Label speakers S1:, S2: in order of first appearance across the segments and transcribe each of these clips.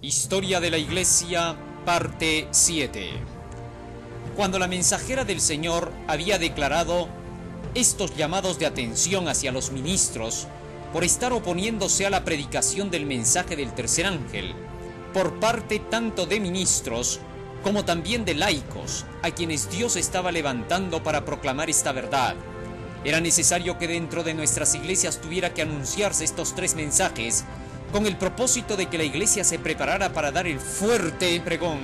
S1: Historia de la Iglesia, parte 7. Cuando la mensajera del Señor había declarado estos llamados de atención hacia los ministros por estar oponiéndose a la predicación del mensaje del tercer ángel, por parte tanto de ministros como también de laicos, a quienes Dios estaba levantando para proclamar esta verdad, era necesario que dentro de nuestras iglesias tuviera que anunciarse estos tres mensajes, con el propósito de que la iglesia se preparara para dar el fuerte pregón,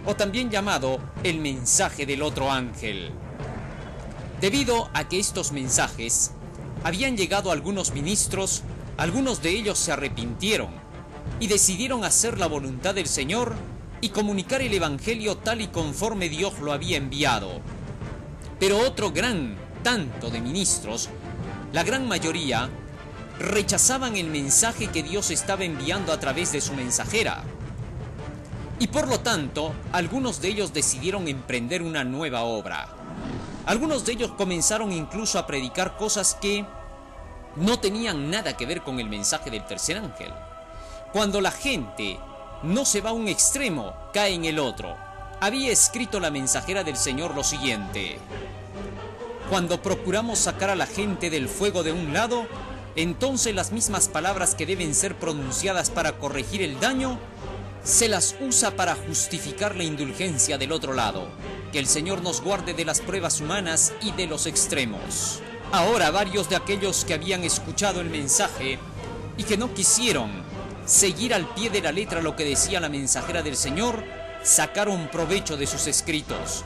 S1: o también llamado el mensaje del otro ángel. Debido a que estos mensajes habían llegado a algunos ministros, algunos de ellos se arrepintieron y decidieron hacer la voluntad del Señor y comunicar el evangelio tal y conforme Dios lo había enviado. Pero otro gran tanto de ministros, la gran mayoría, rechazaban el mensaje que Dios estaba enviando a través de su mensajera. Y por lo tanto, algunos de ellos decidieron emprender una nueva obra. Algunos de ellos comenzaron incluso a predicar cosas que no tenían nada que ver con el mensaje del tercer ángel. Cuando la gente no se va a un extremo, cae en el otro. Había escrito la mensajera del Señor lo siguiente: cuando procuramos sacar a la gente del fuego de un lado, entonces las mismas palabras que deben ser pronunciadas para corregir el daño, se las usa para justificar la indulgencia del otro lado. Que el Señor nos guarde de las pruebas humanas y de los extremos. Ahora varios de aquellos que habían escuchado el mensaje y que no quisieron seguir al pie de la letra lo que decía la mensajera del Señor, sacaron provecho de sus escritos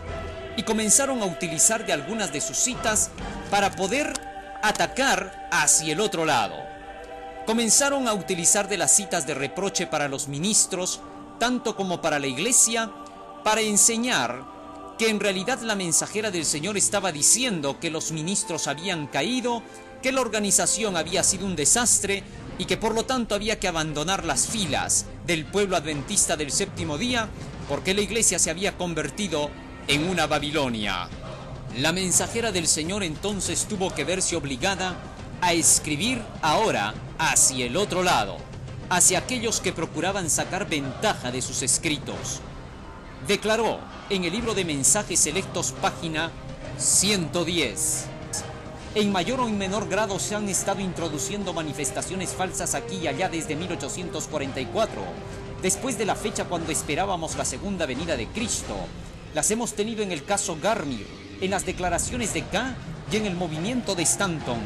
S1: y comenzaron a utilizar de algunas de sus citas para poder atacar hacia el otro lado. Comenzaron a utilizar de las citas de reproche para los ministros, tanto como para la iglesia, para enseñar que en realidad la mensajera del Señor estaba diciendo que los ministros habían caído, que la organización había sido un desastre y que por lo tanto había que abandonar las filas del pueblo adventista del séptimo día porque la iglesia se había convertido en una Babilonia. La mensajera del Señor entonces tuvo que verse obligada a escribir ahora hacia el otro lado, hacia aquellos que procuraban sacar ventaja de sus escritos. Declaró en el libro de Mensajes Selectos, página 110. En mayor o en menor grado se han estado introduciendo manifestaciones falsas aquí y allá desde 1844, después de la fecha cuando esperábamos la segunda venida de Cristo. Las hemos tenido en el caso Garmir, en las declaraciones de K y en el movimiento de Stanton.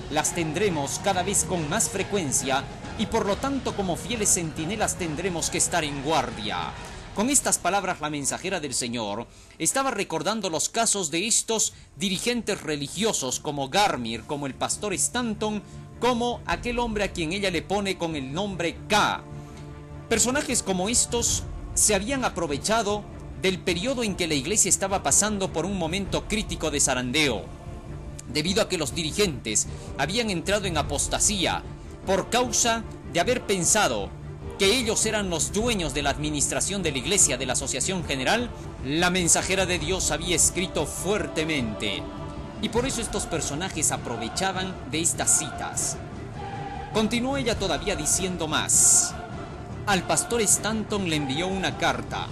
S1: Las tendremos cada vez con más frecuencia y por lo tanto como fieles centinelas tendremos que estar en guardia. Con estas palabras la mensajera del Señor estaba recordando los casos de estos dirigentes religiosos como Garmir, como el pastor Stanton, como aquel hombre a quien ella le pone con el nombre K. Personajes como estos se habían aprovechado del periodo en que la iglesia estaba pasando por un momento crítico de zarandeo, debido a que los dirigentes habían entrado en apostasía por causa de haber pensado que ellos eran los dueños de la administración de la iglesia, de la asociación general. La mensajera de Dios había escrito fuertemente y por eso estos personajes aprovechaban de estas citas. Continuó ella todavía diciendo más. Al pastor Stanton le envió una carta.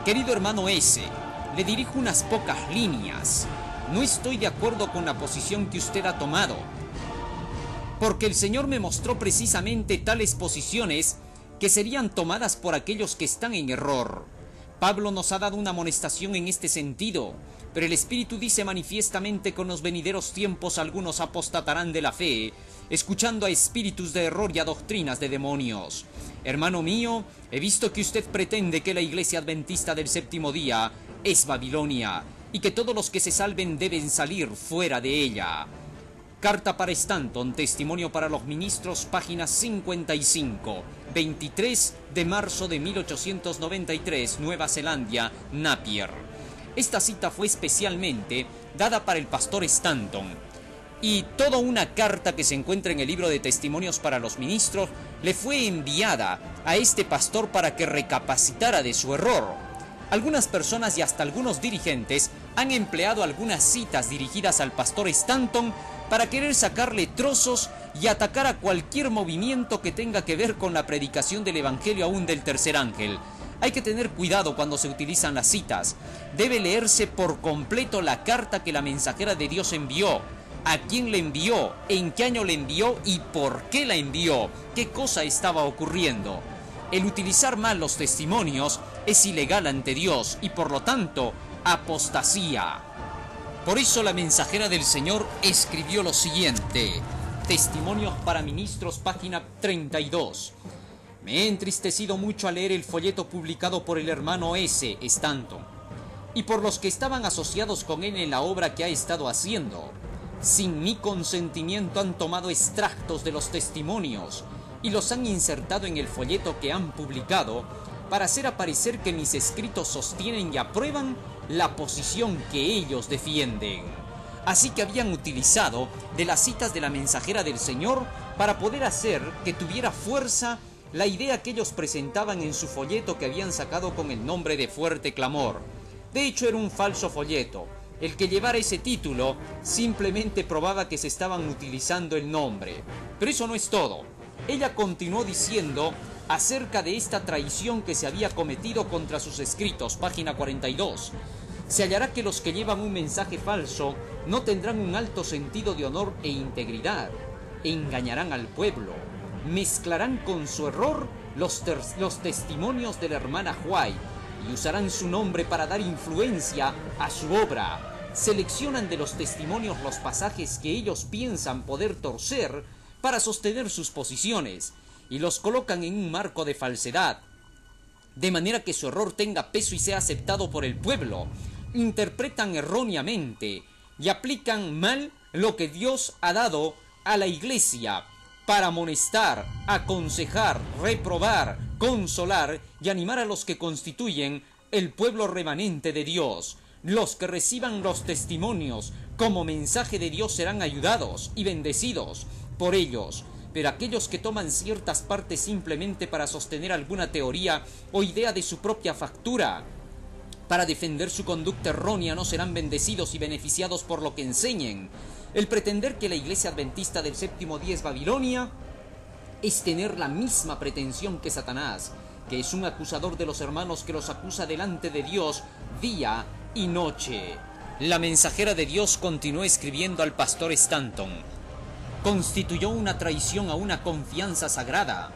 S1: Querido hermano S., le dirijo unas pocas líneas. No estoy de acuerdo con la posición que usted ha tomado, porque el Señor me mostró precisamente tales posiciones que serían tomadas por aquellos que están en error. Pablo nos ha dado una amonestación en este sentido, pero el Espíritu dice manifiestamente que en los venideros tiempos algunos apostatarán de la fe, escuchando a espíritus de error y a doctrinas de demonios. Hermano mío, he visto que usted pretende que la iglesia adventista del séptimo día es Babilonia y que todos los que se salven deben salir fuera de ella. Carta para Stanton, testimonio para los ministros, página 55, 23 de marzo de 1893, Nueva Zelanda, Napier. Esta cita fue especialmente dada para el pastor Stanton, y toda una carta que se encuentra en el libro de testimonios para los ministros le fue enviada a este pastor para que recapacitara de su error. Algunas personas y hasta algunos dirigentes han empleado algunas citas dirigidas al pastor Stanton para querer sacarle trozos y atacar a cualquier movimiento que tenga que ver con la predicación del Evangelio aún del tercer ángel. Hay que tener cuidado cuando se utilizan las citas. Debe leerse por completo la carta que la mensajera de Dios envió. ¿A quién le envió? ¿En qué año le envió? ¿Y por qué la envió? ¿Qué cosa estaba ocurriendo? El utilizar mal los testimonios es ilegal ante Dios y por lo tanto apostasía. Por eso la mensajera del Señor escribió lo siguiente. Testimonios para Ministros, página 32. Me he entristecido mucho al leer el folleto publicado por el hermano S. Stanton y por los que estaban asociados con él en la obra que ha estado haciendo. Sin mi consentimiento han tomado extractos de los testimonios y los han insertado en el folleto que han publicado para hacer aparecer que mis escritos sostienen y aprueban la posición que ellos defienden. Así que habían utilizado de las citas de la mensajera del Señor para poder hacer que tuviera fuerza la idea que ellos presentaban en su folleto que habían sacado con el nombre de Fuerte Clamor. De hecho, era un falso folleto. El que llevara ese título simplemente probaba que se estaban utilizando el nombre. Pero eso no es todo. Ella continuó diciendo acerca de esta traición que se había cometido contra sus escritos, página 42. Se hallará que los que llevan un mensaje falso no tendrán un alto sentido de honor e integridad. Engañarán al pueblo. Mezclarán con su error los testimonios de la hermana White y usarán su nombre para dar influencia a su obra. Seleccionan de los testimonios los pasajes que ellos piensan poder torcer para sostener sus posiciones y los colocan en un marco de falsedad, de manera que su error tenga peso y sea aceptado por el pueblo. Interpretan erróneamente y aplican mal lo que Dios ha dado a la iglesia para amonestar, aconsejar, reprobar, consolar y animar a los que constituyen el pueblo remanente de Dios. Los que reciban los testimonios como mensaje de Dios serán ayudados y bendecidos por ellos, pero aquellos que toman ciertas partes simplemente para sostener alguna teoría o idea de su propia factura, para defender su conducta errónea, no serán bendecidos y beneficiados por lo que enseñen. El pretender que la iglesia adventista del séptimo día es Babilonia es tener la misma pretensión que Satanás, que es un acusador de los hermanos que los acusa delante de Dios día y noche. La mensajera de Dios continuó escribiendo al pastor Stanton. Constituyó una traición a una confianza sagrada.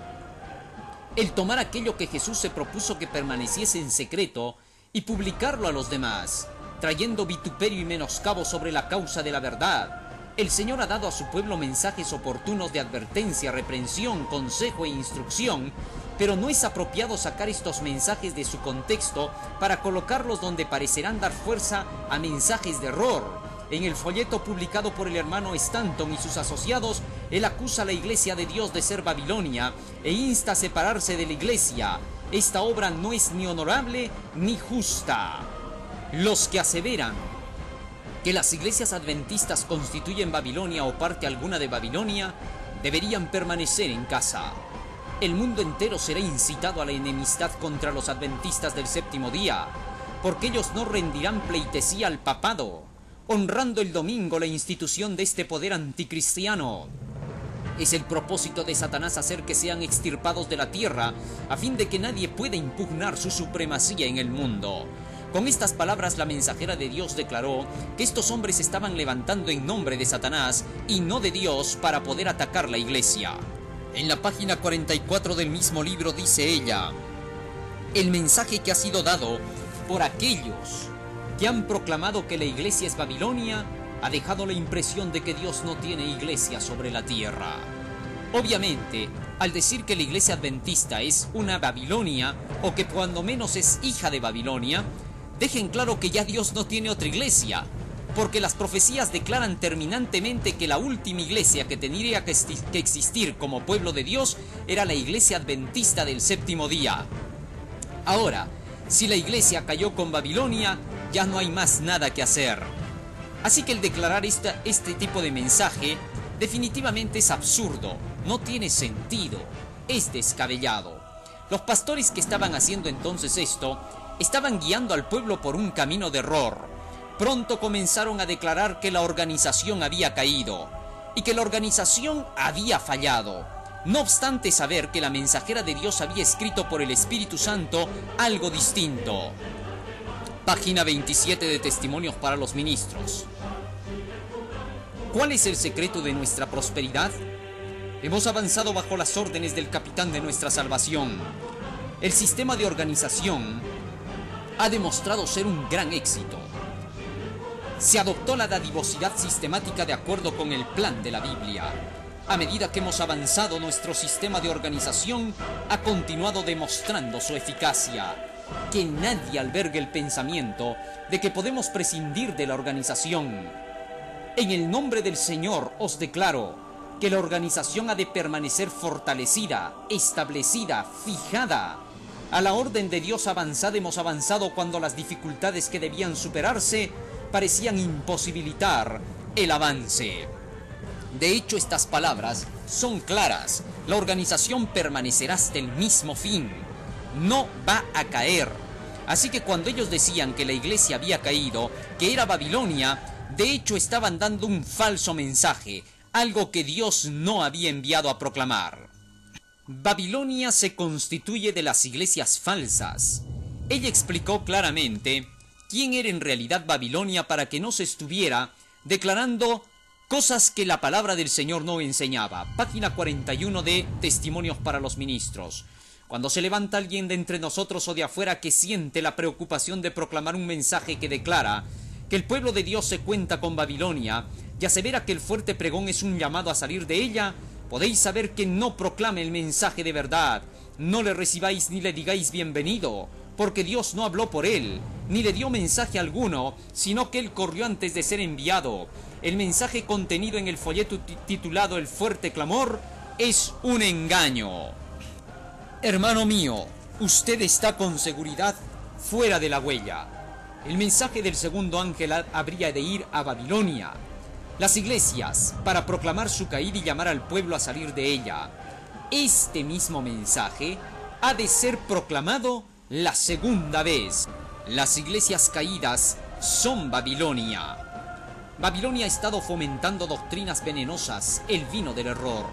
S1: El tomar aquello que Jesús se propuso que permaneciese en secreto y publicarlo a los demás, trayendo vituperio y menoscabo sobre la causa de la verdad. El Señor ha dado a su pueblo mensajes oportunos de advertencia, reprensión, consejo e instrucción, pero no es apropiado sacar estos mensajes de su contexto para colocarlos donde parecerán dar fuerza a mensajes de error. En el folleto publicado por el hermano Stanton y sus asociados, él acusa a la iglesia de Dios de ser Babilonia e insta a separarse de la iglesia. Esta obra no es ni honorable ni justa. Los que aseveran que las iglesias adventistas constituyen Babilonia o parte alguna de Babilonia deberían permanecer en casa. El mundo entero será incitado a la enemistad contra los adventistas del séptimo día, porque ellos no rendirán pleitesía al papado, honrando el domingo la institución de este poder anticristiano. Es el propósito de Satanás hacer que sean extirpados de la tierra, a fin de que nadie pueda impugnar su supremacía en el mundo. Con estas palabras la mensajera de Dios declaró que estos hombres estaban levantando en nombre de Satanás y no de Dios para poder atacar la iglesia. En la página 44 del mismo libro dice ella: el mensaje que ha sido dado por aquellos que han proclamado que la iglesia es Babilonia ha dejado la impresión de que Dios no tiene iglesia sobre la tierra. Obviamente, al decir que la iglesia adventista es una Babilonia, o que cuando menos es hija de Babilonia, dejen claro que ya Dios no tiene otra iglesia, porque las profecías declaran terminantemente que la última iglesia que tendría que existir como pueblo de Dios era la iglesia adventista del séptimo día. Ahora, si la iglesia cayó con Babilonia, ya no hay más nada que hacer. Así que el declarar este tipo de mensaje definitivamente es absurdo, no tiene sentido, es descabellado. Los pastores que estaban haciendo entonces esto estaban guiando al pueblo por un camino de error. Pronto comenzaron a declarar que la organización había caído. y que la organización había fallado. No obstante saber que la mensajera de Dios había escrito por el Espíritu Santo algo distinto. Página 27 de Testimonios para los Ministros. ¿Cuál es el secreto de nuestra prosperidad? Hemos avanzado bajo las órdenes del capitán de nuestra salvación. El sistema de organización ha demostrado ser un gran éxito. Se adoptó la dadivosidad sistemática de acuerdo con el plan de la Biblia. A medida que hemos avanzado, nuestro sistema de organización ha continuado demostrando su eficacia. Que nadie albergue el pensamiento de que podemos prescindir de la organización. En el nombre del Señor os declaro que la organización ha de permanecer fortalecida, establecida, fijada. A la orden de Dios avanzada hemos avanzado cuando las dificultades que debían superarse parecían imposibilitar el avance. De hecho, estas palabras son claras. La organización permanecerá hasta el mismo fin. No va a caer. Así que cuando ellos decían que la iglesia había caído, que era Babilonia, de hecho estaban dando un falso mensaje, algo que Dios no había enviado a proclamar. Babilonia se constituye de las iglesias falsas. Ella explicó claramente quién era en realidad Babilonia para que no se estuviera declarando cosas que la palabra del Señor no enseñaba. Página 41 de Testimonios para los Ministros. Cuando se levanta alguien de entre nosotros o de afuera que siente la preocupación de proclamar un mensaje que declara que el pueblo de Dios se cuenta con Babilonia y asevera que el fuerte pregón es un llamado a salir de ella, podéis saber que no proclame el mensaje de verdad. No le recibáis ni le digáis bienvenido, porque Dios no habló por él, ni le dio mensaje alguno, sino que él corrió antes de ser enviado. El mensaje contenido en el folleto titulado El fuerte clamor es un engaño. Hermano mío, usted está con seguridad fuera de la huella. El mensaje del segundo ángel habría de ir a Babilonia. Las iglesias, para proclamar su caída y llamar al pueblo a salir de ella. Este mismo mensaje ha de ser proclamado la segunda vez. Las iglesias caídas son Babilonia. Babilonia ha estado fomentando doctrinas venenosas, el vino del error.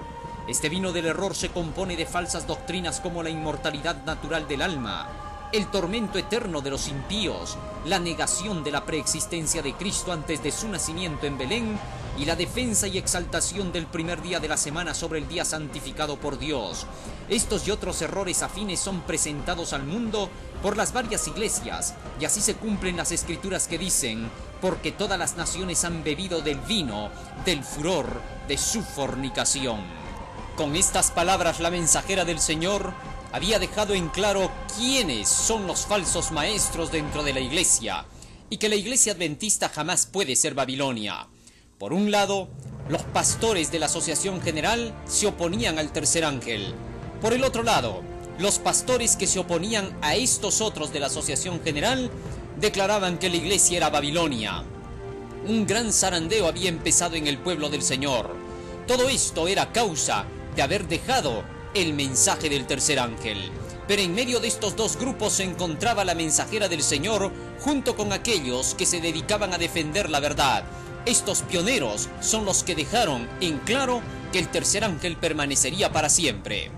S1: Este vino del error se compone de falsas doctrinas como la inmortalidad natural del alma, el tormento eterno de los impíos, la negación de la preexistencia de Cristo antes de su nacimiento en Belén y la defensa y exaltación del primer día de la semana sobre el día santificado por Dios. Estos y otros errores afines son presentados al mundo por las varias iglesias, y así se cumplen las escrituras que dicen: porque todas las naciones han bebido del vino, del furor de su fornicación. Con estas palabras la mensajera del Señor había dejado en claro quiénes son los falsos maestros dentro de la iglesia, y que la iglesia adventista jamás puede ser Babilonia. Por un lado, los pastores de la Asociación General se oponían al tercer ángel. Por el otro lado, los pastores que se oponían a estos otros de la Asociación General declaraban que la iglesia era Babilonia. Un gran zarandeo había empezado en el pueblo del Señor. Todo esto era causa de haber dejado el mensaje del tercer ángel. Pero en medio de estos dos grupos se encontraba la mensajera del Señor junto con aquellos que se dedicaban a defender la verdad. Estos pioneros son los que dejaron en claro que el tercer ángel permanecería para siempre.